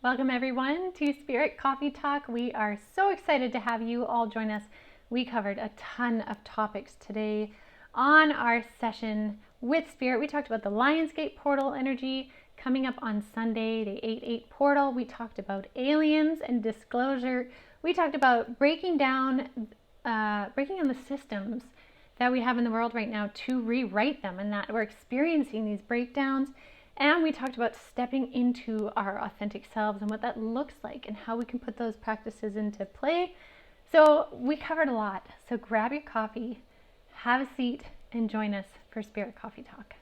Welcome everyone to Spirit Coffee Talk. We are so excited to have you all join us. We covered a ton of topics today on our session with Spirit. We talked about the Lionsgate portal energy coming up on Sunday, the 8/8 portal. We talked about aliens and disclosure. We talked about breaking down the systems that we have in the world right now to rewrite them, and that we're experiencing these breakdowns. And we talked about stepping into our authentic selves and what that looks like and how we can put those practices into play. So we covered a lot. So grab your coffee, have a seat, and join us for Spirit Coffee Talk.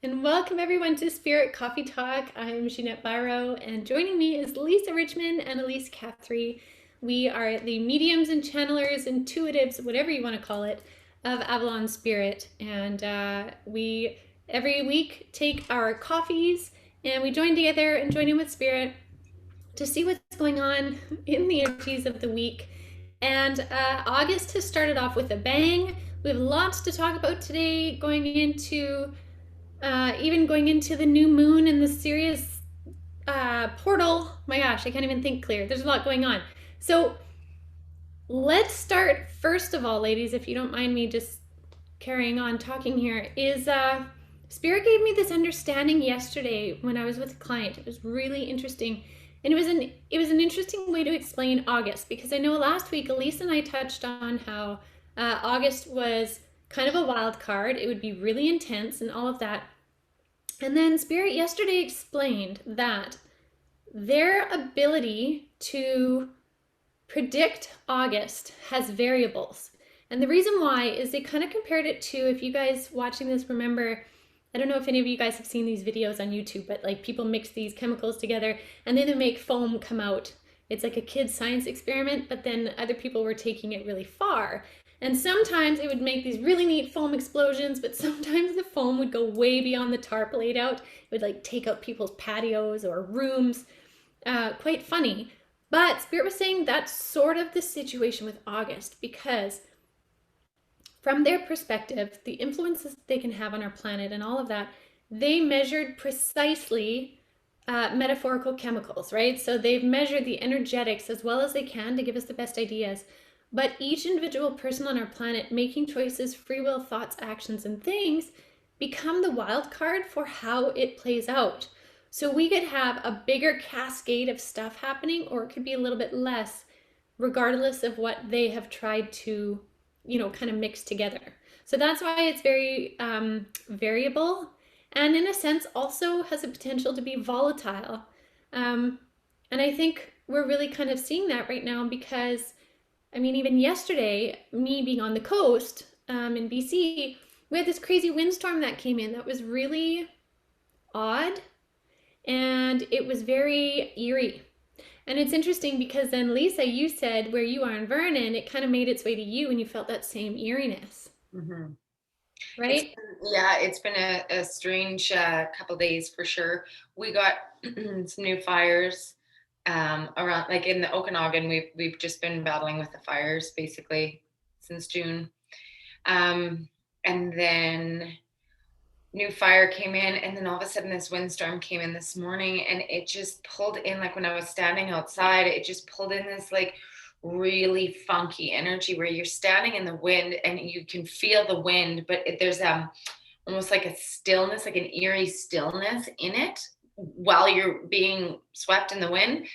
And welcome everyone to Spirit Coffee Talk. I'm Ginette Byro, and joining me is Lisa Richmond and Elyse Catherine. We are the mediums and channelers, intuitives, whatever you want to call it, of Avalon Spirit. And we every week take our coffees and we join together and join in with Spirit to see what's going on in the energies of the week. And August has started off with a bang. We have lots to talk about today, going into the new moon and the Sirius portal. My gosh, I can't even think clear. There's a lot going on. So let's start first of all, ladies, if you don't mind me just carrying on talking here, is Spirit gave me this understanding yesterday when I was with a client. It was really interesting. And it was an interesting way to explain August, because I know last week Elyse and I touched on how August was kind of a wild card. It would be really intense and all of that. And then Spirit yesterday explained that their ability to predict August has variables. And the reason why is they kind of compared it to, if you guys watching this remember, I don't know if any of you guys have seen these videos on YouTube, but like people mix these chemicals together and then they make foam come out. It's like a kid's science experiment, but then other people were taking it really far. And sometimes it would make these really neat foam explosions, but sometimes the foam would go way beyond the tarp laid out. It would like take out people's patios or rooms. Quite funny. But Spirit was saying that's sort of the situation with August, because from their perspective, the influences they can have on our planet and all of that, they measured precisely metaphorical chemicals, right? So they've measured the energetics as well as they can to give us the best ideas. But each individual person on our planet making choices, free will, thoughts, actions, and things become the wild card for how it plays out. So we could have a bigger cascade of stuff happening, or it could be a little bit less, regardless of what they have tried to, kind of mix together. So that's why it's very variable, and in a sense also has a potential to be volatile. And I think we're really kind of seeing that right now, because even yesterday, me being on the coast in BC, we had this crazy windstorm that came in that was really odd, and it was very eerie. And it's interesting because then, Lisa, you said where you are in Vernon, it kind of made its way to you and you felt that same eeriness. Mm-hmm. Right? It's been a strange couple days for sure. We got some new fires around, like in the Okanagan. We've just been battling with the fires basically since June, and then new fire came in, and then all of a sudden this windstorm came in this morning, and it just pulled in, like when I was standing outside, it just pulled in this like really funky energy where you're standing in the wind and you can feel the wind, but there's almost like a stillness, like an eerie stillness in it while you're being swept in the wind.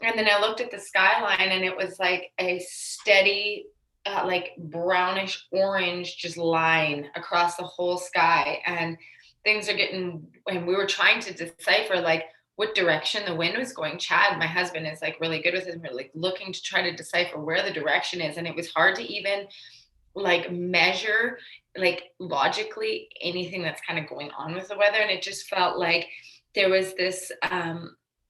And then I looked at the skyline and it was like a steady like brownish orange just line across the whole sky, and things are getting, and we were trying to decipher like what direction the wind was going. Chad, my husband, is like really good with it, and we're like looking to try to decipher where the direction is, and it was hard to even like measure like logically anything that's kind of going on with the weather. And it just felt like there was this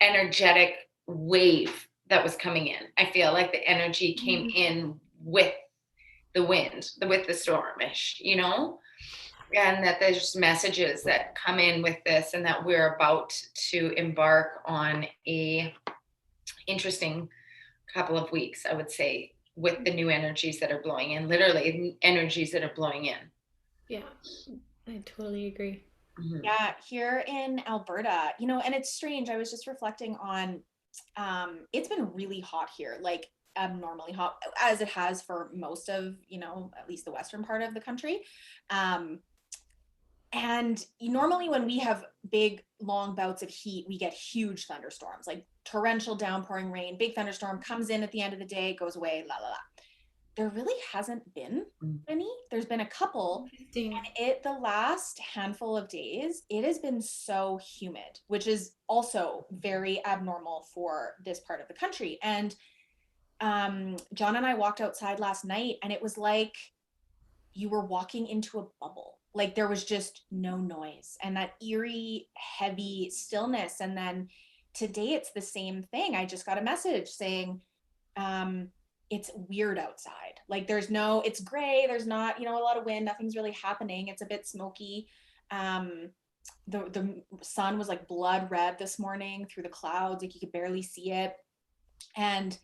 energetic wave that was coming in. I feel like the energy came in with the wind, with the stormish, you know, and that there's messages that come in with this, and that we're about to embark on a interesting couple of weeks, I would say, with the new energies that are blowing in, literally energies that are blowing in. Yeah, I totally agree. Mhm. Yeah, here in Alberta, and it's strange. I was just reflecting on it's been really hot here, like abnormally hot, as it has for most of, at least the western part of the country. Um, and normally when we have big, long bouts of heat, we get huge thunderstorms, like torrential downpouring rain, big thunderstorm comes in at the end of the day, goes away, la la la. There really hasn't been any. There's been a couple, Interesting. and the last handful of days, it has been so humid, which is also very abnormal for this part of the country. And John and I walked outside last night, and it was like you were walking into a bubble. Like there was just no noise and that eerie, heavy stillness. And then today it's the same thing. I just got a message saying, it's weird outside. Like it's gray. There's not, a lot of wind. Nothing's really happening. It's a bit smoky. The sun was like blood red this morning through the clouds. Like you could barely see it. And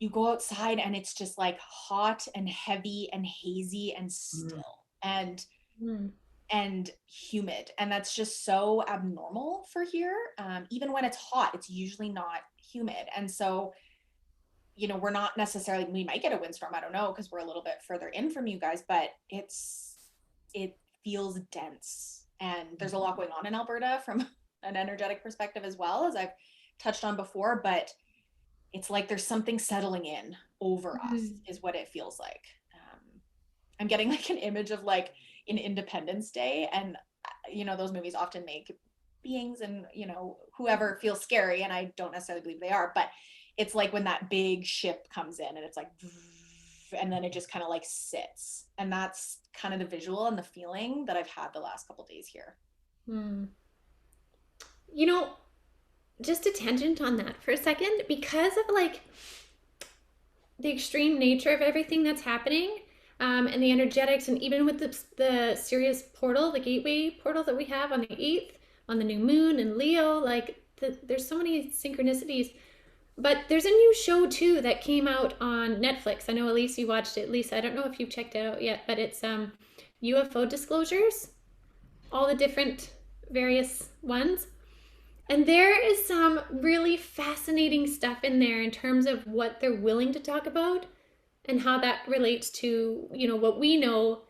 you go outside and it's just like hot and heavy and hazy and still and humid. And that's just so abnormal for here. Even when it's hot, it's usually not humid. And so, we're not necessarily, we might get a windstorm. I don't know, because we're a little bit further in from you guys, but it feels dense. And there's a lot going on in Alberta from an energetic perspective as well, as I've touched on before, but it's like there's something settling in over us is what it feels like. I'm getting like an image of like in Independence Day, and those movies often make beings and whoever feels scary, and I don't necessarily believe they are, but it's like when that big ship comes in and it's like, and then it just kind of like sits, and that's kind of the visual and the feeling that I've had the last couple days here. You know, just a tangent on that for a second, because of like the extreme nature of everything that's happening, and the energetics, and even with the Sirius portal, the gateway portal that we have on the 8th, on the new moon in Leo, like there's so many synchronicities. But there's a new show too that came out on Netflix. I know Elyse, you watched it. Lisa, I don't know if you've checked it out yet, but it's UFO disclosures, all the different various ones. And there is some really fascinating stuff in there in terms of what they're willing to talk about and how that relates to, what we know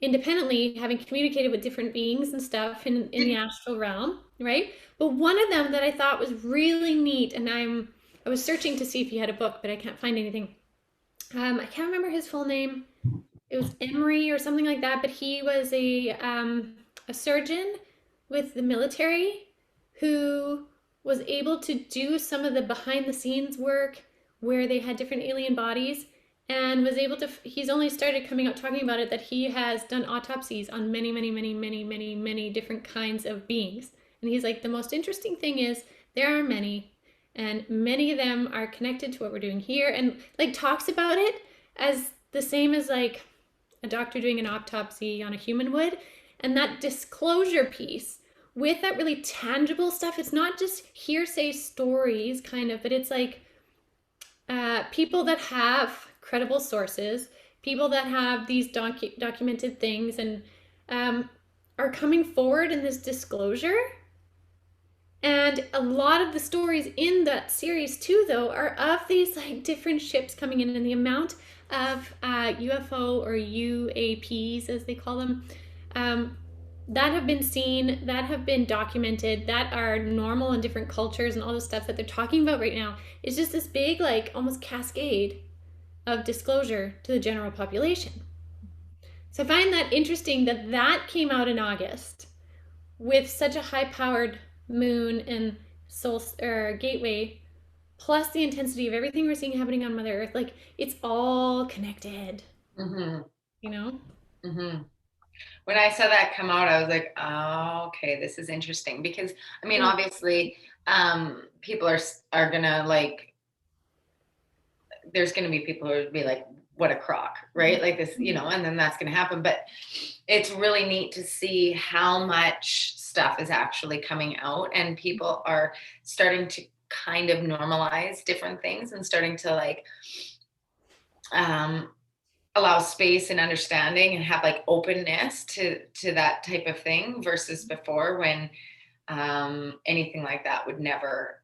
independently, having communicated with different beings and stuff in the astral realm, right? But one of them that I thought was really neat, and I was searching to see if he had a book, but I can't find anything. I can't remember his full name. It was Emery or something like that, but he was a surgeon with the military who was able to do some of the behind the scenes work where they had different alien bodies, and was able to, he's only started coming out talking about it, that he has done autopsies on many, many, many, many, many, many different kinds of beings. And he's like, the most interesting thing is there are many, and many of them are connected to what we're doing here, and like talks about it as the same as like a doctor doing an autopsy on a human would. And that disclosure piece with that really tangible stuff, it's not just hearsay stories kind of, but it's like people that have credible sources, people that have these documented things, and are coming forward in this disclosure. And a lot of the stories in that series too, though, are of these like different ships coming in, and the amount of UFO or UAPs, as they call them, that have been seen, that have been documented, that are normal in different cultures, and all the stuff that they're talking about right now is just this big, like almost cascade of disclosure to the general population. So I find that interesting that that came out in August with such a high-powered moon and soul or gateway, plus the intensity of everything we're seeing happening on Mother Earth. Like it's all connected. You know? When I saw that come out, I was like, oh, okay, this is interesting, because I mean, obviously, people are gonna like, there's gonna be people who would be like, what a crock, right? Like this, you know, and then that's going to happen. But it's really neat to see how much stuff is actually coming out, and people are starting to kind of normalize different things and starting to like allow space and understanding and have like openness to that type of thing, versus before when anything like that would never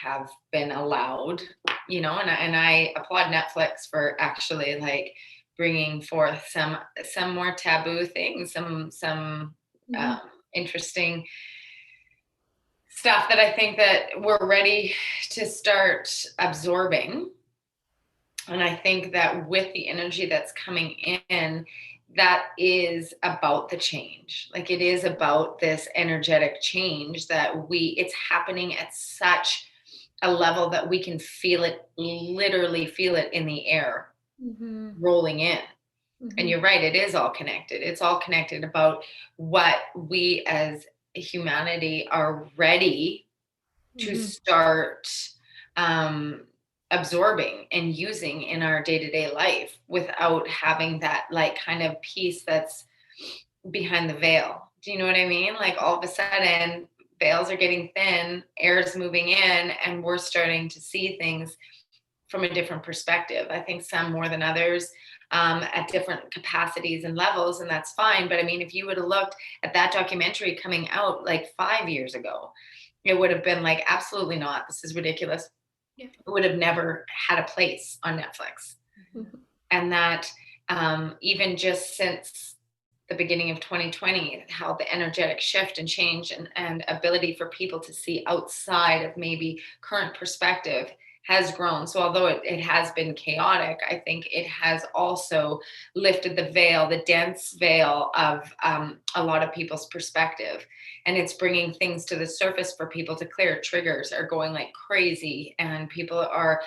have been allowed, you know. And I applaud Netflix for actually like bringing forth some more taboo things, some interesting stuff that I think that we're ready to start absorbing. And I think that with the energy that's coming in, that is about the change. Like it is about this energetic change that it's happening at such a level that we can feel it, literally feel it in the air, rolling in. And you're right, it is all connected. It's all connected about what we as humanity are ready to start absorbing and using in our day-to-day life, without having that like kind of piece that's behind the veil. Do you know what I mean? Like all of a sudden veils are getting thin, air is moving in, and we're starting to see things from a different perspective. I think some more than others, at different capacities and levels, and that's fine. But I mean, if you would have looked at that documentary coming out like 5 years ago, it would have been like, absolutely not. This is ridiculous. Yeah. It would have never had a place on Netflix. And that even just since the beginning of 2020, how the energetic shift and change and ability for people to see outside of maybe current perspective has grown. So although it has been chaotic, I think it has also lifted the veil, the dense veil of a lot of people's perspective. And it's bringing things to the surface for people to clear. Triggers are going like crazy, and people are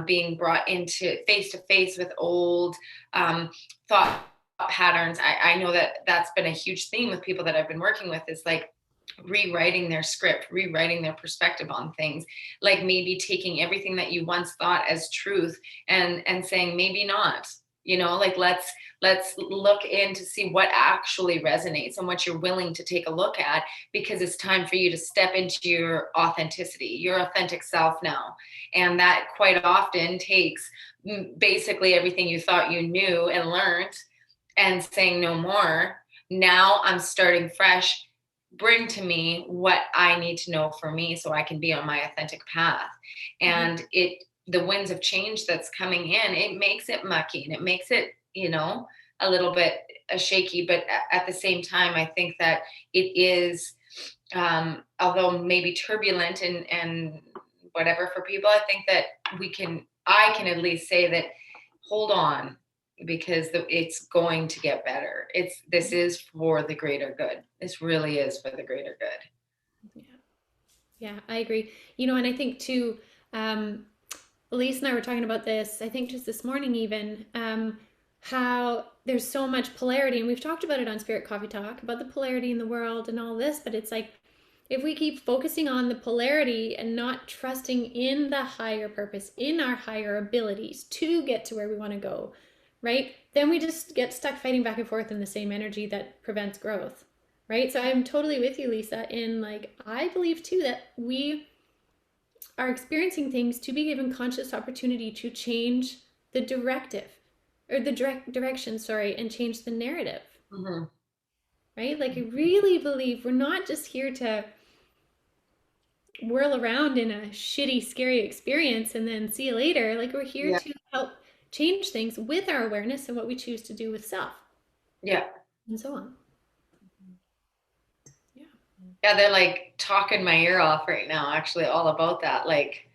being brought into face to face with old thought patterns. I know that that's been a huge theme with people that I've been working with, is like rewriting their script, rewriting their perspective on things, like maybe taking everything that you once thought as truth and saying maybe not, you know, like let's look in to see what actually resonates and what you're willing to take a look at, because it's time for you to step into your authenticity, your authentic self now. And that quite often takes basically everything you thought you knew and learned and saying no more. Now I'm starting fresh. Bring to me what I need to know for me so I can be on my authentic path. And the winds of change that's coming in, it makes it mucky and it makes it, you know, a little bit shaky. But at the same time, I think that it is, although maybe turbulent and whatever for people, I think that I can at least say that, hold on, because it's going to get better. This is for the greater good. This really is for the greater good. Yeah, I agree. You know, and I think too, Elyse and I were talking about this, I think just this morning even, how there's so much polarity, and we've talked about it on Spirit Coffee Talk, about the polarity in the world and all this, but it's like, if we keep focusing on the polarity and not trusting in the higher purpose, in our higher abilities to get to where we want to go, right? Then we just get stuck fighting back and forth in the same energy that prevents growth, right? So I'm totally with you, Lisa, in like, I believe too that we are experiencing things to be given conscious opportunity to change the directive, or the direction, and change the narrative, right? Like I really believe we're not just here to whirl around in a shitty, scary experience and then see you later. Like we're here to help change things with our awareness and what we choose to do with self. Yeah. And so on. Yeah, they're like talking my ear off right now, actually, all about that. Like,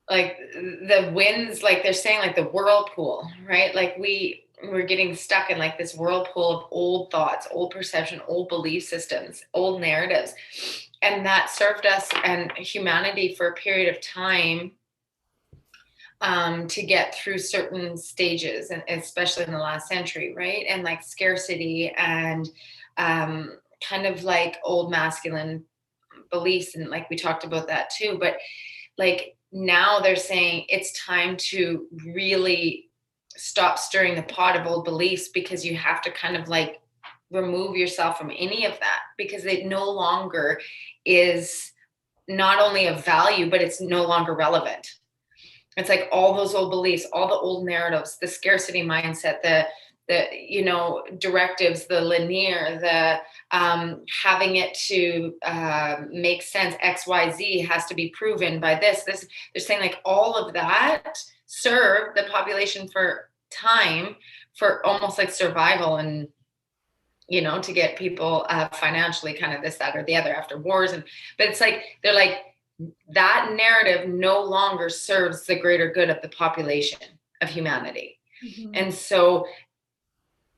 like the winds, like they're saying, like the whirlpool, right? Like we're getting stuck in like this whirlpool of old thoughts, old perception, old belief systems, old narratives. And that served us and humanity for a period of time to get through certain stages, and especially in the last century, right? And like scarcity and kind of like old masculine beliefs, and like we talked about that too. But like now they're saying it's time to really stop stirring the pot of old beliefs, because you have to kind of like remove yourself from any of that, because it no longer is not only of value, but it's no longer relevant. It's like all those old beliefs, all the old narratives, the scarcity mindset, the directives, the linear, the having it to make sense, XYZ has to be proven by this. They're saying like all of that serve the population for time, for almost like survival, and to get people financially kind of this, that, or the other after wars. But it's like, they're like, that narrative no longer serves the greater good of the population of humanity. Mm-hmm. And so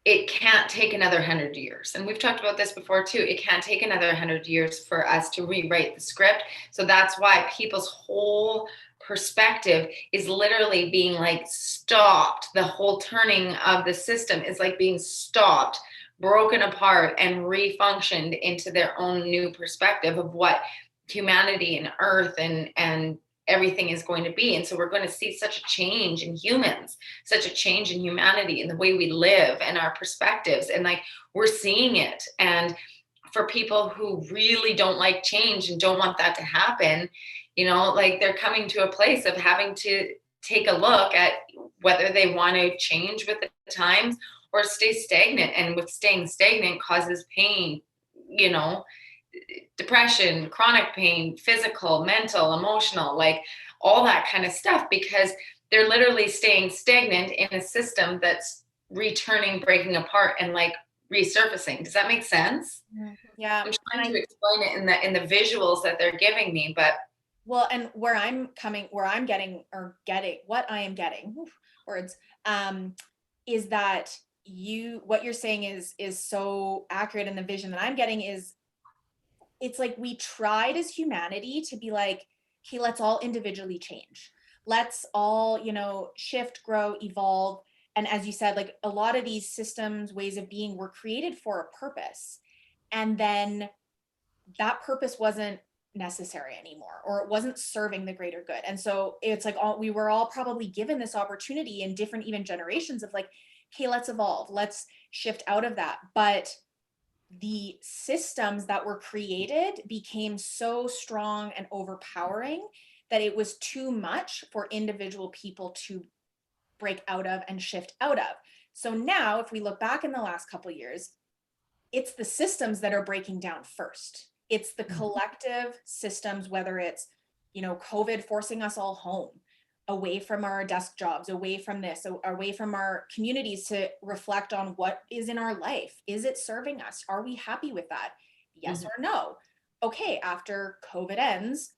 it can't take another 100 years. And we've talked about this before too. It can't take another 100 years for us to rewrite the script. So that's why people's whole perspective is literally being like stopped. The whole turning of the system is like being stopped, broken apart, and refunctioned into their own new perspective of what humanity and earth and everything is going to be. And so we're going to see such a change in humans, such a change in humanity, in the way we live and our perspectives. And like, we're seeing it. And for people who really don't like change and don't want that to happen, like, they're coming to a place of having to take a look at whether they want to change with the times or stay stagnant. And with staying stagnant causes pain, depression, chronic pain, physical, mental, emotional, like all that kind of stuff, because they're literally staying stagnant in a system that's returning, breaking apart, and like resurfacing. Does that make sense? Yeah. I'm trying to explain it in the visuals that they're giving me, but well, and what I am getting words, is that what you're saying is so accurate. And the vision that I'm getting is, it's like, we tried as humanity to be like, okay, let's all individually change. Let's all, shift, grow, evolve. And as you said, like, a lot of these systems, ways of being, were created for a purpose. And then that purpose wasn't necessary anymore, or it wasn't serving the greater good. And so it's like, we were all probably given this opportunity in different even generations of like, okay, let's evolve, let's shift out of that. But the systems that were created became so strong and overpowering that it was too much for individual people to break out of and shift out of. So now, if we look back in the last couple of years, it's the systems that are breaking down first. It's the collective systems, whether it's, COVID forcing us all home, away from our desk jobs, away from this, away from our communities, to reflect on what is in our life. Is it serving us? Are we happy with that? Yes or no? Okay, after COVID ends,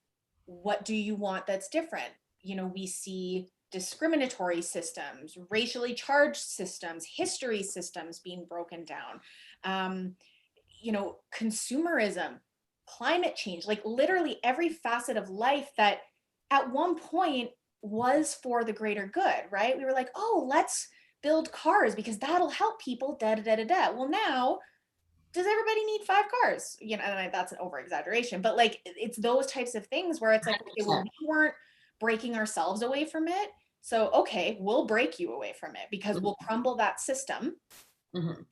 what do you want that's different? We see discriminatory systems, racially charged systems, history systems being broken down, consumerism, climate change, like literally every facet of life that at one point was for the greater good, right? We were like, oh, let's build cars because that'll help people, da da da da da. Well, now, does everybody need 5 cars? And that's an over exaggeration, but like, it's those types of things where it's like, okay, well, we weren't breaking ourselves away from it. So, okay, we'll break you away from it because we'll crumble that system.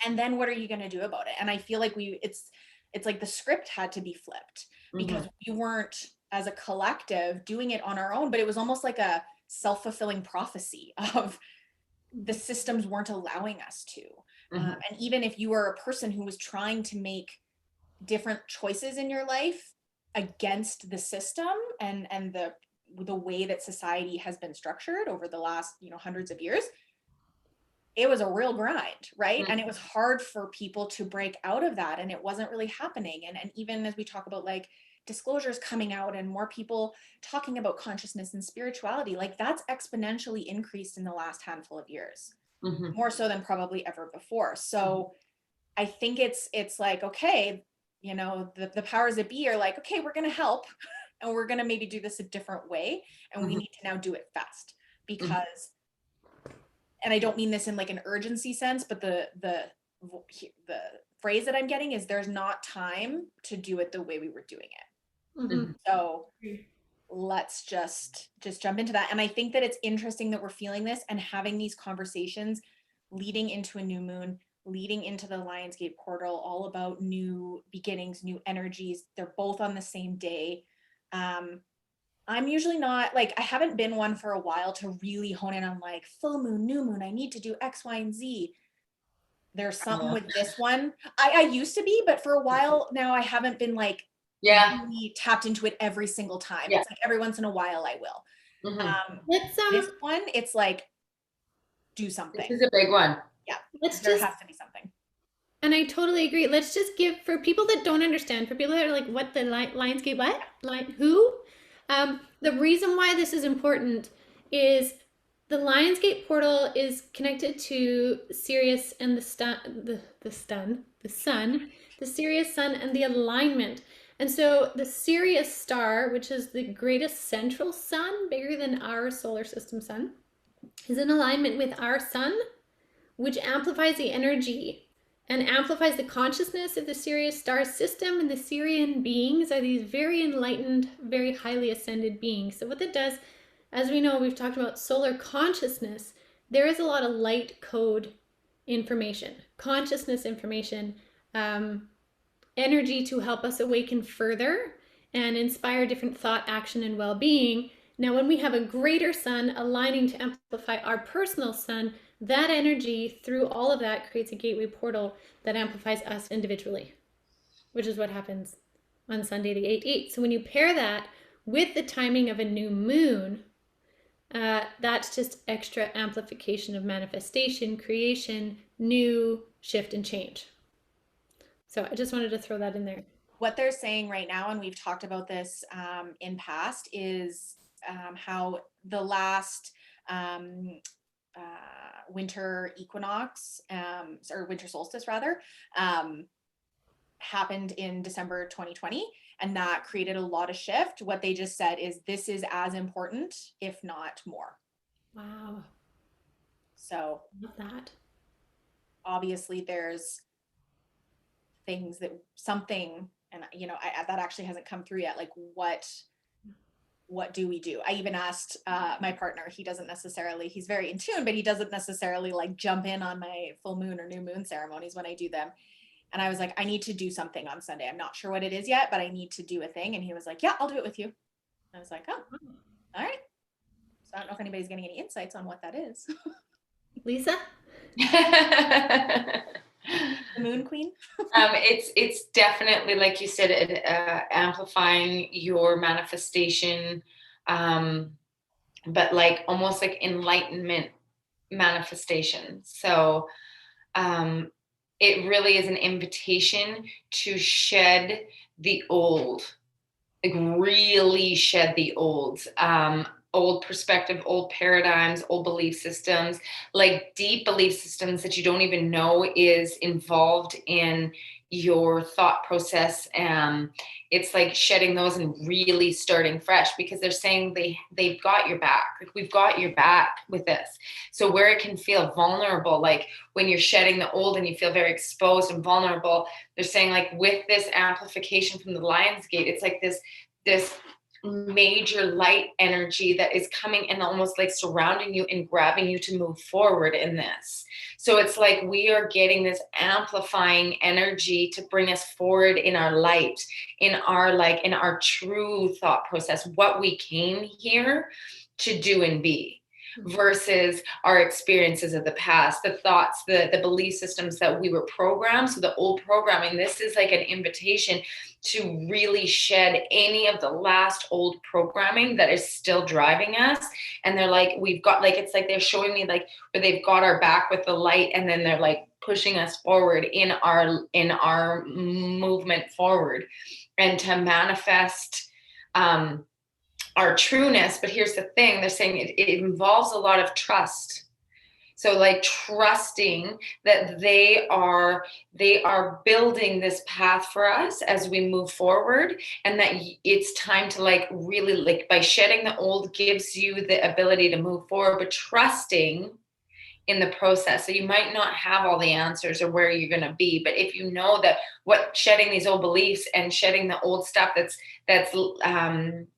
And then what are you going to do about it? And I feel like it's like the script had to be flipped because we weren't, as a collective, doing it on our own, but it was almost like a self-fulfilling prophecy of the systems weren't allowing us to. And even if you were a person who was trying to make different choices in your life against the system and the way that society has been structured over the last, hundreds of years, it was a real grind, right? And it was hard for people to break out of that, and it wasn't really happening. And even as we talk about like disclosures coming out and more people talking about consciousness and spirituality, like that's exponentially increased in the last handful of years, more so than probably ever before. So I think it's like, okay, the powers that be are like, okay, we're going to help and we're going to maybe do this a different way. And we need to now do it fast because, and I don't mean this in like an urgency sense, but the phrase that I'm getting is there's not time to do it the way we were doing it. So let's just jump into that. And I think that it's interesting that we're feeling this and having these conversations leading into a new moon, leading into the Lionsgate portal, all about new beginnings, new energies. They're both on the same day. I'm usually not like, I haven't been one for a while to really hone in on like full moon, new moon, I need to do X, Y, and Z. There's something with this one. I used to be, but for a while now I haven't been like really tapped into it every single time. It's like every once in a while I will. This one, it's like, do something. This is a big one. Yeah, there has to be something. And I totally agree. Let's just give, for people that don't understand, for people that are like, what the Lionsgate, what? Like, who? The reason why this is important is the Lionsgate portal is connected to Sirius and the Sirius sun and the alignment. And so the Sirius star, which is the greatest central sun, bigger than our solar system sun, is in alignment with our sun, which amplifies the energy and amplifies the consciousness of the Sirius star system. And the Sirian beings are these very enlightened, very highly ascended beings. So what that does, as we know, we've talked about solar consciousness, there is a lot of light code information, consciousness information, energy to help us awaken further and inspire different thought, action, and well-being. Now, when we have a greater sun aligning to amplify our personal sun, that energy through all of that creates a gateway portal that amplifies us individually, which is what happens on Sunday the 8/8. So when you pair that with the timing of a new moon, that's just extra amplification of manifestation, creation, new shift and change. So I just wanted to throw that in there. What they're saying right now, and we've talked about this in past, is how the last winter equinox, or winter solstice rather, happened in December 2020, and that created a lot of shift. What they just said is this is as important, if not more. Wow. So love that. Obviously there's things that something, and you know, that actually hasn't come through yet. Like what do we do? I even asked my partner, he doesn't necessarily, he's very in tune, but he doesn't necessarily like jump in on my full moon or new moon ceremonies when I do them. And I was like, I need to do something on Sunday. I'm not sure what it is yet, but I need to do a thing. And he was like, yeah, I'll do it with you. I was like, oh, all right. So I don't know if anybody's getting any insights on what that is. Lisa? The Moon Queen? It's definitely, like you said, amplifying your manifestation, but like almost like enlightenment manifestation. So it really is an invitation to shed the old, like really shed the old perspective, old paradigms, old belief systems, like deep belief systems that you don't even know is involved in your thought process. It's like shedding those and really starting fresh, because they're saying they've got your back. Like, we've got your back with this. So where it can feel vulnerable, like when you're shedding the old and you feel very exposed and vulnerable, they're saying like with this amplification from the Lionsgate, it's like this major light energy that is coming and almost like surrounding you and grabbing you to move forward in this. So it's like we are getting this amplifying energy to bring us forward in our light, in our true thought process, what we came here to do and be, versus our experiences of the past, the thoughts, the belief systems that we were programmed. So the old programming, this is like an invitation to really shed any of the last old programming that is still driving us. And they're like, we've got, like, it's like they're showing me like where they've got our back with the light, and then they're like pushing us forward in our movement forward and to manifest our trueness. But here's the thing, they're saying it involves a lot of trust. So like trusting that they are building this path for us as we move forward, and that it's time to like really, like, by shedding the old gives you the ability to move forward, but trusting in the process. So you might not have all the answers or where you're going to be, but if you know that what shedding these old beliefs and shedding the old stuff that's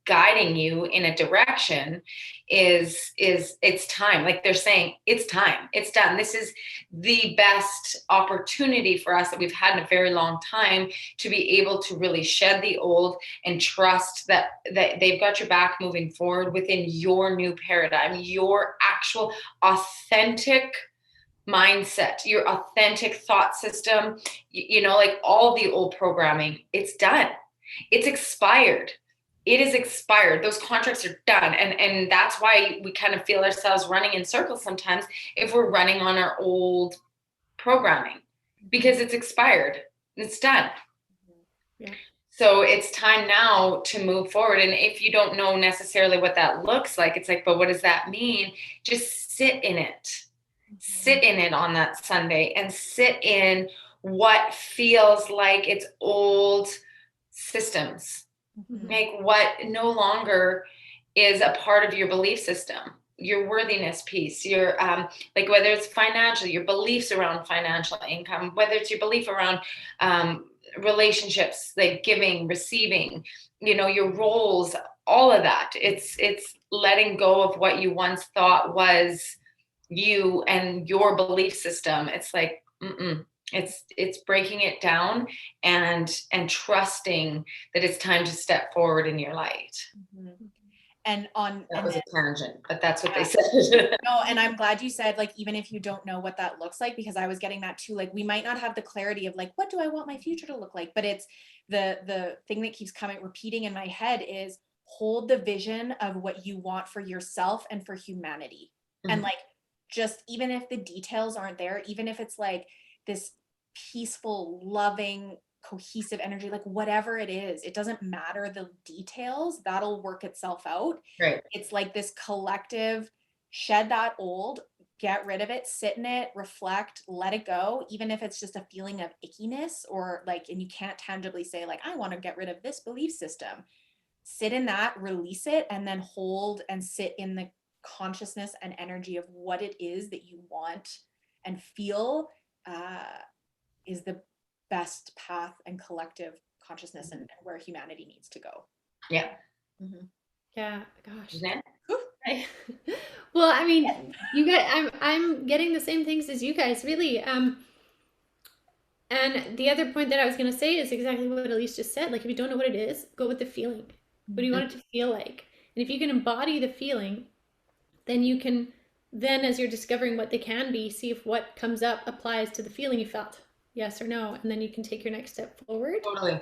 guiding you in a direction is it's time. Like they're saying, it's time, it's done. This is the best opportunity for us that we've had in a very long time to be able to really shed the old and trust that they've got your back moving forward within your new paradigm, your actual authentic mindset, your authentic thought system, you know, like all the old programming, it's done. It's expired. It is expired. Those contracts are done. And that's why we kind of feel ourselves running in circles sometimes if we're running on our old programming, because it's expired. It's done. Yeah. So it's time now to move forward. And if you don't know necessarily what that looks like, it's like, but what does that mean? Just sit in it. Sit in it on that Sunday and sit in what feels like it's old systems. Like what no longer is a part of your belief system, your worthiness piece, your like whether it's financial, your beliefs around financial income, whether it's your belief around relationships, like giving, receiving, you know, your roles, all of that. It's letting go of what you once thought was you and your belief system. It's like, it's breaking it down and trusting that it's time to step forward in your light. And that was a tangent, but that's what they said. No, and I'm glad you said, like, even if you don't know what that looks like, because I was getting that too. Like, we might not have the clarity of like, what do I want my future to look like? But it's the thing that keeps repeating in my head is hold the vision of what you want for yourself and for humanity. And like, just even if the details aren't there, even if it's like this peaceful, loving, cohesive energy, like whatever it is, it doesn't matter the details, that'll work itself out. Right. It's like this collective, shed that old, get rid of it, sit in it, reflect, let it go, even if it's just a feeling of ickiness or like, and you can't tangibly say like, I want to get rid of this belief system. Sit in that, release it, and then hold and sit in the consciousness and energy of what it is that you want and feel is the best path and collective consciousness and where humanity needs to go. Yeah. Yeah. Gosh. Ginette? Well, I mean, you guys, I'm getting the same things as you guys, really. And the other point that I was going to say is exactly what Elyse just said. Like, if you don't know what it is, go with the feeling. What do you want it to feel like? And if you can embody the feeling, then you can, then as you're discovering what they can be, see if what comes up applies to the feeling you felt, yes or no, and then you can take your next step forward. Totally.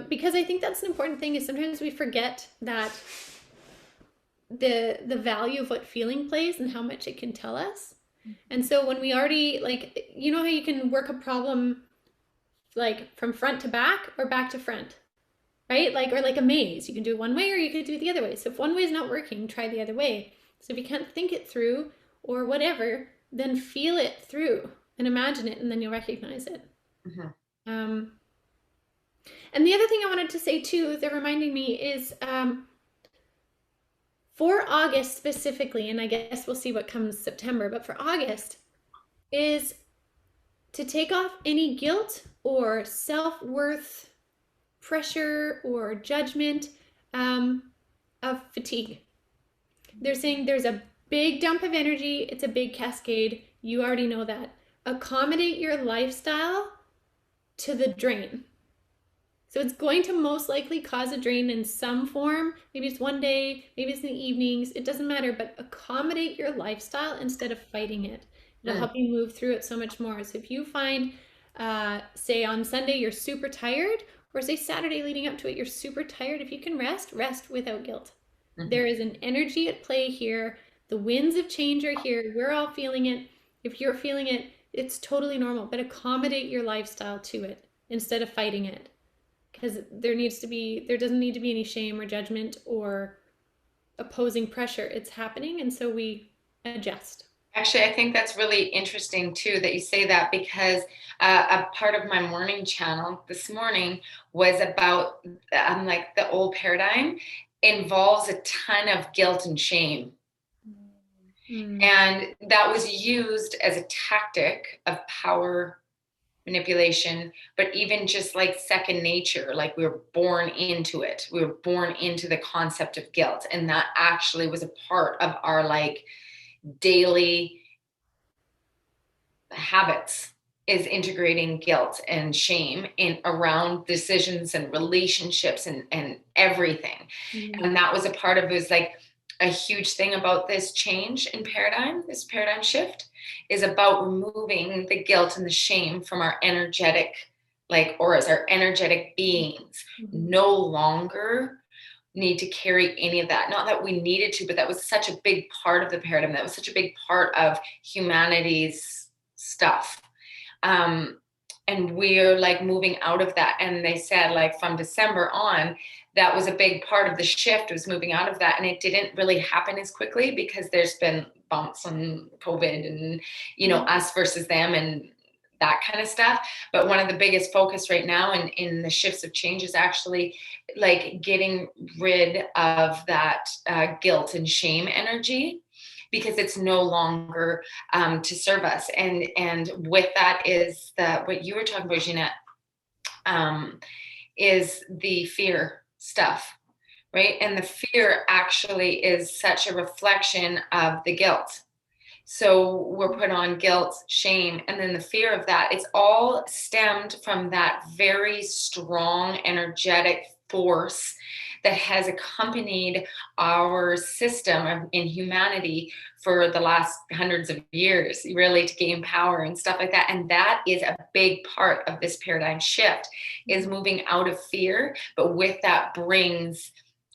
Because I think that's an important thing, is sometimes we forget that the value of what feeling plays and how much it can tell us. And so when we already, like, you know how you can work a problem like from front to back or back to front, right? Like, or like a maze, you can do it one way or you could do it the other way. So if one way is not working, try the other way. So if you can't think it through or whatever, then feel it through and imagine it, and then you'll recognize it. And the other thing I wanted to say too, that reminding me is for August specifically, and I guess we'll see what comes September, but for August is to take off any guilt or self-worth, pressure or judgment of fatigue. They're saying there's a big dump of energy. It's a big cascade. You already know that. Accommodate your lifestyle to the drain. So it's going to most likely cause a drain in some form. Maybe it's one day, maybe it's in the evenings. It doesn't matter, but accommodate your lifestyle instead of fighting it. It'll help you move through it so much more. So if you find, say on Sunday, you're super tired, or say Saturday leading up to it, you're super tired, if you can rest without guilt. There is an energy at play here. The winds of change are here. We're all feeling it. If you're feeling it, it's totally normal, but accommodate your lifestyle to it instead of fighting it. Because there doesn't need to be any shame or judgment or opposing pressure. It's happening, and so we adjust. Actually, I think that's really interesting too that you say that, because a part of my morning channel this morning was about like the old paradigm involves a ton of guilt and shame. And that was used as a tactic of power manipulation, but even just like second nature, like we were born into it. We were born into the concept of guilt. And that actually was a part of our like daily habits, is integrating guilt and shame in around decisions and relationships and everything. And that was a part of it. Was like a huge thing about this change in paradigm, this paradigm shift is about removing the guilt and the shame from our energetic like auras, our energetic beings no longer need to carry any of that. Not that we needed to, but that was such a big part of the paradigm. That was such a big part of humanity's stuff. And we're like moving out of that. And they said like from December on, that was a big part of the shift, was moving out of that. And it didn't really happen as quickly because there's been bumps on COVID and, you know, us versus them and that kind of stuff. But one of the biggest focus right now in the shifts of change is actually like getting rid of that guilt and shame energy, because it's no longer to serve us. And with that is that what you were talking about, Ginette, is the fear stuff, right? And the fear actually is such a reflection of the guilt. So we're put on guilt, shame, and then the fear of that. It's all stemmed from that very strong energetic force that has accompanied our system in humanity for the last hundreds of years, really, to gain power and stuff like that. And that is a big part of this paradigm shift, is moving out of fear, but with that brings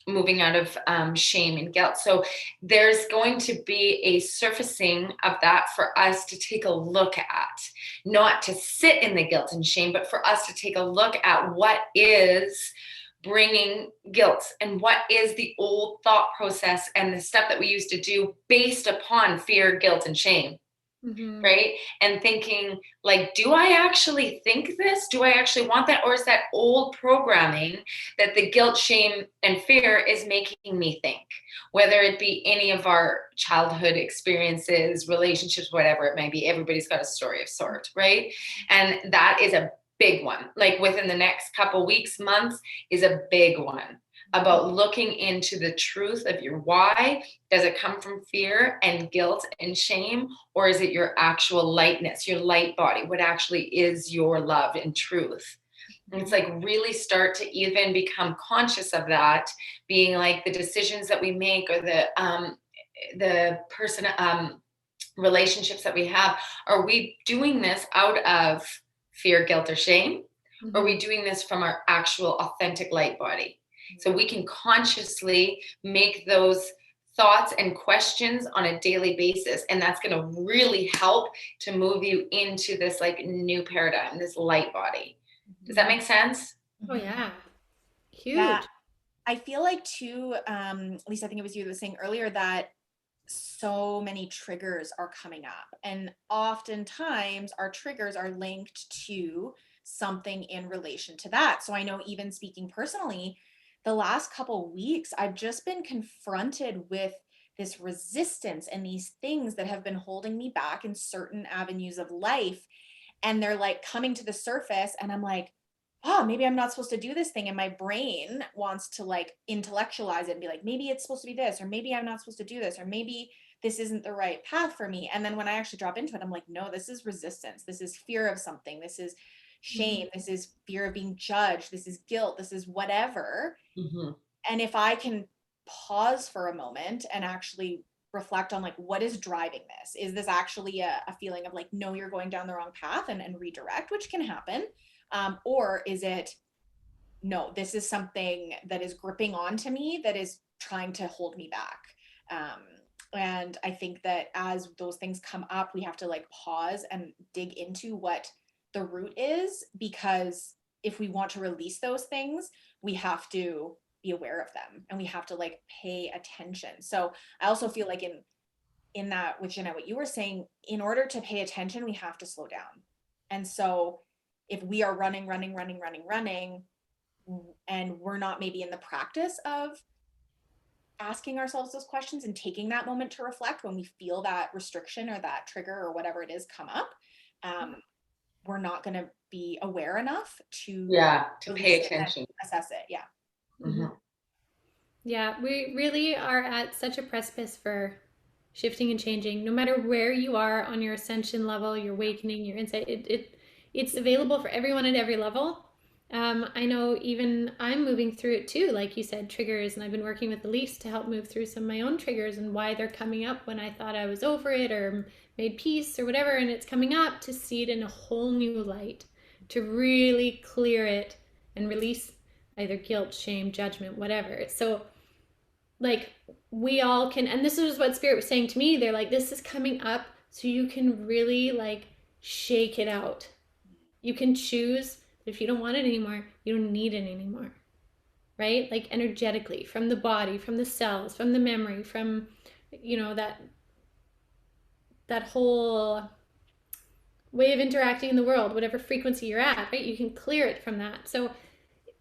moving out of shame and guilt. So there's going to be a surfacing of that for us to take a look at, not to sit in the guilt and shame, but for us to take a look at what is bringing guilt and what is the old thought process and the stuff that we used to do based upon fear, guilt, and shame. Right? And thinking like, do I actually think this? Do I actually want that? Or is that old programming that the guilt, shame, and fear is making me think? Whether it be any of our childhood experiences, relationships, whatever it may be, everybody's got a story of sort, right? And that is a big one. Like within the next couple weeks, months is a big one, about looking into the truth of your why. Does it come from fear and guilt and shame, or is it your actual lightness, your light body, what actually is your love and truth? And it's like really start to even become conscious of that, being like the decisions that we make, or the person relationships that we have. Are we doing this out of fear, guilt, or shame? Or are we doing this from our actual authentic light body? So we can consciously make those thoughts and questions on a daily basis. And that's going to really help to move you into this like new paradigm, this light body. Does that make sense? Oh yeah. Huge. Yeah. I feel like too, Elyse, I think it was you that was saying earlier that so many triggers are coming up. And oftentimes our triggers are linked to something in relation to that. So I know, even speaking personally, the last couple weeks, I've just been confronted with this resistance and these things that have been holding me back in certain avenues of life. And they're like coming to the surface, and I'm like, oh, maybe I'm not supposed to do this thing. And my brain wants to like intellectualize it and be like, maybe it's supposed to be this, or maybe I'm not supposed to do this, or maybe this isn't the right path for me. And then when I actually drop into it, I'm like, no, this is resistance. This is fear of something. This is shame. This is fear of being judged. This is guilt. This is whatever. And if I can pause for a moment and actually reflect on like, what is driving this? Is this actually a feeling of like, no, you're going down the wrong path, and redirect, which can happen? Or is it, no, this is something that is gripping onto me, that is trying to hold me back? And I think that as those things come up, we have to like pause and dig into what the root is, because if we want to release those things, we have to be aware of them, and we have to like pay attention. So I also feel like in that, which, what you were saying, in order to pay attention, we have to slow down. And so if we are running, and we're not maybe in the practice of asking ourselves those questions and taking that moment to reflect when we feel that restriction or that trigger or whatever it is come up, we're not going to be aware enough to pay attention, assess it. Yeah. Mm-hmm. Yeah, we really are at such a precipice for shifting and changing. No matter where you are on your ascension level, your awakening, your insight, it's available for everyone at every level. I know even I'm moving through it too, like you said, triggers, and I've been working with Elyse to help move through some of my own triggers and why they're coming up when I thought I was over it or made peace or whatever, and it's coming up to see it in a whole new light, to really clear it and release either guilt, shame, judgment, whatever. So like we all can, and this is what Spirit was saying to me, they're like, this is coming up so you can really like shake it out. You can choose. If you don't want it anymore, you don't need it anymore, right? Like energetically, from the body, from the cells, from the memory, from, you know, that whole way of interacting in the world, whatever frequency you're at, right? You can clear it from that. So,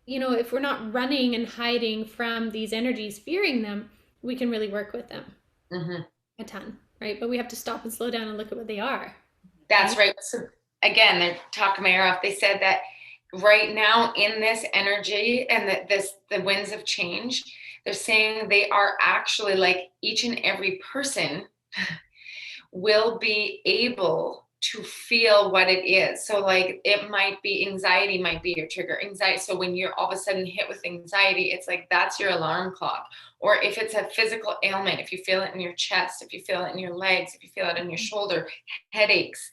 you know, if we're not running and hiding from these energies, fearing them, we can really work with them a ton, right? But we have to stop and slow down and look at what they are. That's right. So again, they're talking my ear off. They said that right now in this energy and the winds of change, they're saying they are actually like each and every person will be able to feel what it is. So like it might be anxiety might be your trigger. Anxiety. So when you're all of a sudden hit with anxiety, it's like that's your alarm clock. Or if it's a physical ailment, if you feel it in your chest, if you feel it in your legs, if you feel it in your shoulder, headaches,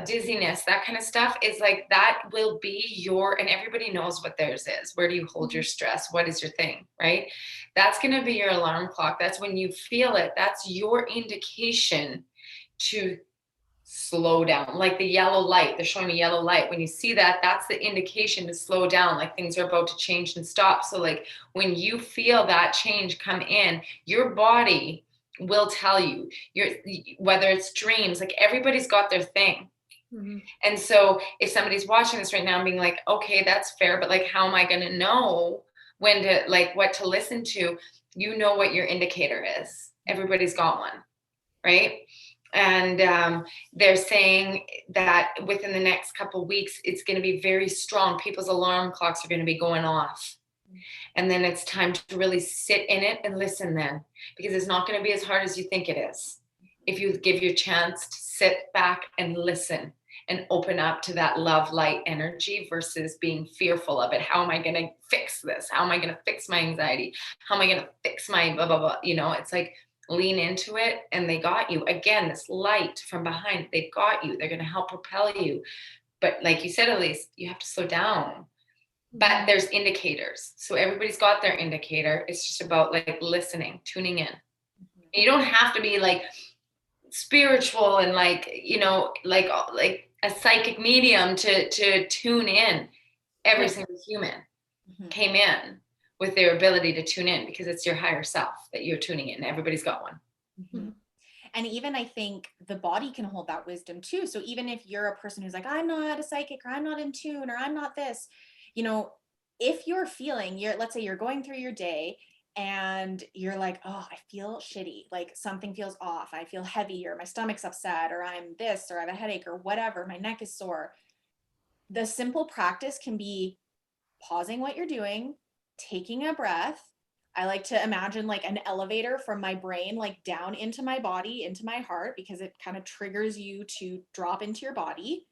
dizziness, that kind of stuff is like that will be your, and everybody knows what theirs is. Where do you hold your stress? What is your thing, right? That's going to be your alarm clock. That's when you feel it. That's your indication to slow down, like the yellow light. They're showing me yellow light. When you see that, that's the indication to slow down, like things are about to change and stop. So like when you feel that change come in, your body will tell you, whether it's dreams, like everybody's got their thing. And so if somebody's watching this right now and being like, okay, that's fair, but like, how am I going to know when to, like, what to listen to? You know what your indicator is. Everybody's got one, right? And they're saying that within the next couple of weeks, it's going to be very strong. People's alarm clocks are going to be going off. And then it's time to really sit in it and listen then, because it's not going to be as hard as you think it is. If you give your chance to sit back and listen and open up to that love light energy versus being fearful of it. How am I going to fix this? How am I going to fix my anxiety? How am I going to fix my blah, blah, blah? You know, it's like lean into it and they got you. Again, this light from behind, they've got you. They're going to help propel you. But like you said, Elyse, you have to slow down. But there's indicators. So everybody's got their indicator. It's just about like listening, tuning in. You don't have to be like spiritual and like, you know, like a psychic medium to tune in. Every single human came in with their ability to tune in, because it's your higher self that you're tuning in. Everybody's got one. And even I think the body can hold that wisdom too. So even if you're a person who's like, I'm not a psychic, or I'm not in tune, or I'm not this, you know, if you're feeling, let's say you're going through your day and you're like, oh, I feel shitty, like something feels off, I feel heavy, or my stomach's upset, or I'm this, or I have a headache, or whatever, my neck is sore. The simple practice can be pausing what you're doing, taking a breath. I like to imagine like an elevator from my brain, like down into my body, into my heart, because it kind of triggers you to drop into your body.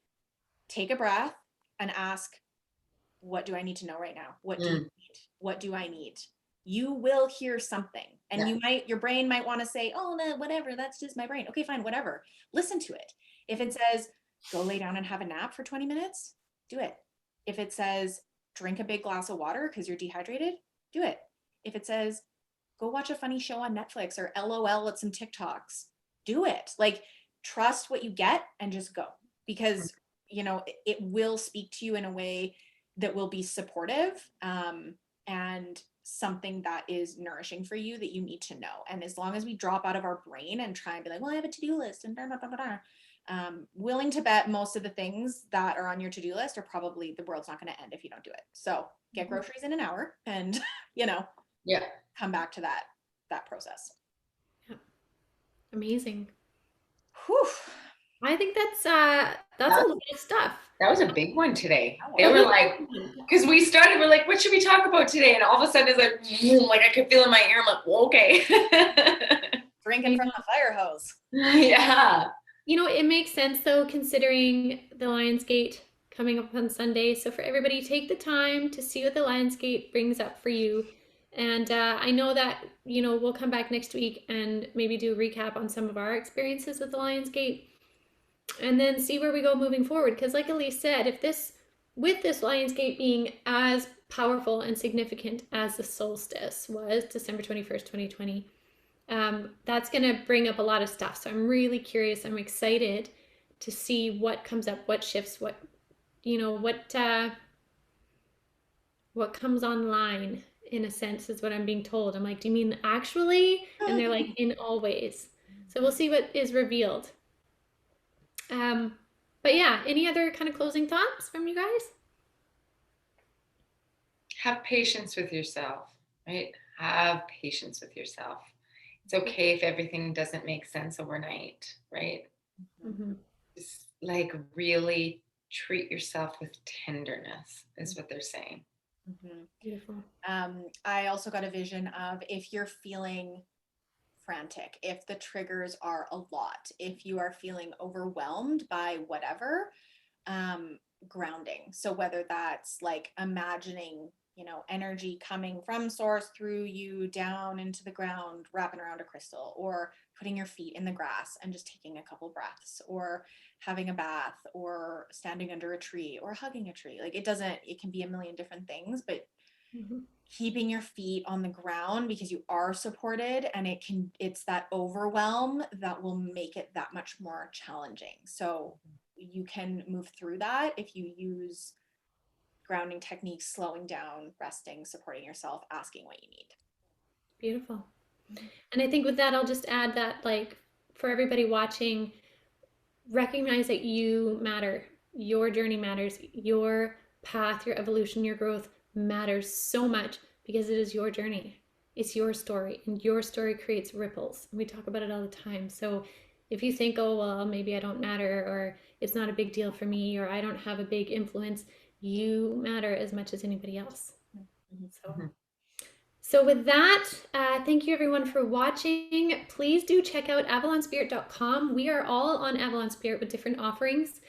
Take a breath and ask, what do I need to know right now? What do you need? What do I need? You will hear something, and your brain might want to say, oh, no, whatever, that's just my brain. Okay, fine, whatever. Listen to it. If it says, go lay down and have a nap for 20 minutes, do it. If it says, drink a big glass of water because you're dehydrated, do it. If it says, go watch a funny show on Netflix or LOL at some TikToks, do it. Like, trust what you get and just go, because, you know, it will speak to you in a way that will be supportive, and something that is nourishing for you that you need to know. And as long as we drop out of our brain and try and be like, well, I have a to-do list and blah, blah, blah, blah, willing to bet most of the things that are on your to-do list are probably, the world's not going to end if you don't do it. So get groceries in an hour and, you know, Yeah. come back to that process. Amazing. Whew. I think that's a lot of stuff. That was a big one today. That They was- were like, because we started, we're like, what should we talk about today? And all of a sudden it's like I could feel in my ear. I'm like, well, okay. Drinking from the fire hose. Yeah. You know, it makes sense though, considering the Lionsgate coming up on Sunday. So for everybody, take the time to see what the Lionsgate brings up for you. And I know that, you know, we'll come back next week and maybe do a recap on some of our experiences with the Lionsgate and then see where we go moving forward. Because like Elyse said, with this Lionsgate being as powerful and significant as the solstice was, December 21st, 2020, that's going to bring up a lot of stuff. So I'm really curious. I'm excited to see what comes up, what shifts, what, you know, what comes online, in a sense, is what I'm being told. I'm like, do you mean actually? And they're like, in all ways. So we'll see what is revealed. But yeah, any other kind of closing thoughts from you guys? Have patience with yourself, right? Have patience with yourself. It's okay if everything doesn't make sense overnight, right? Mm-hmm. Just like really treat yourself with tenderness is what they're saying. Mm-hmm. Beautiful. I also got a vision of, if you're feeling frantic, if the triggers are a lot, if you are feeling overwhelmed by whatever, grounding. So whether that's like imagining, you know, energy coming from source through you down into the ground, wrapping around a crystal, or putting your feet in the grass and just taking a couple breaths, or having a bath, or standing under a tree, or hugging a tree. Like it can be a million different things, but keeping your feet on the ground, because you are supported, and it's that overwhelm that will make it that much more challenging. So you can move through that if you use grounding techniques, slowing down, resting, supporting yourself, asking what you need. Beautiful. And I think with that, I'll just add that, like, for everybody watching, recognize that you matter. Your journey matters. Your path, your evolution, your growth matters so much, because it is your journey. It's your story, and your story creates ripples. We talk about it all the time. So if you think, oh, well, maybe I don't matter, or it's not a big deal for me, or I don't have a big influence, you matter as much as anybody else. So with that, thank you everyone for watching. Please do check out avalonspirit.com. We are all on Avalon Spirit with different offerings.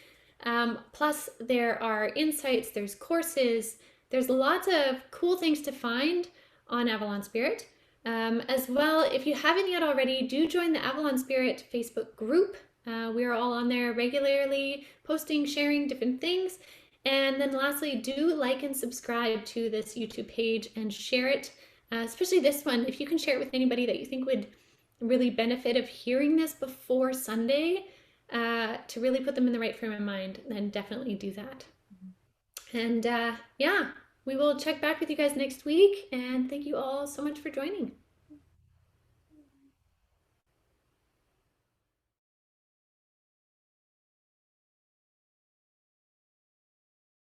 Plus there are insights, there's courses, there's lots of cool things to find on Avalon Spirit. As well, if you haven't yet already, do join the Avalon Spirit Facebook group. We are all on there regularly, posting, sharing different things. And then lastly, do like and subscribe to this YouTube page and share it. Especially this one, if you can share it with anybody that you think would really benefit of hearing this before Sunday, to really put them in the right frame of mind, then definitely do that. And yeah, we will check back with you guys next week, and thank you all so much for joining.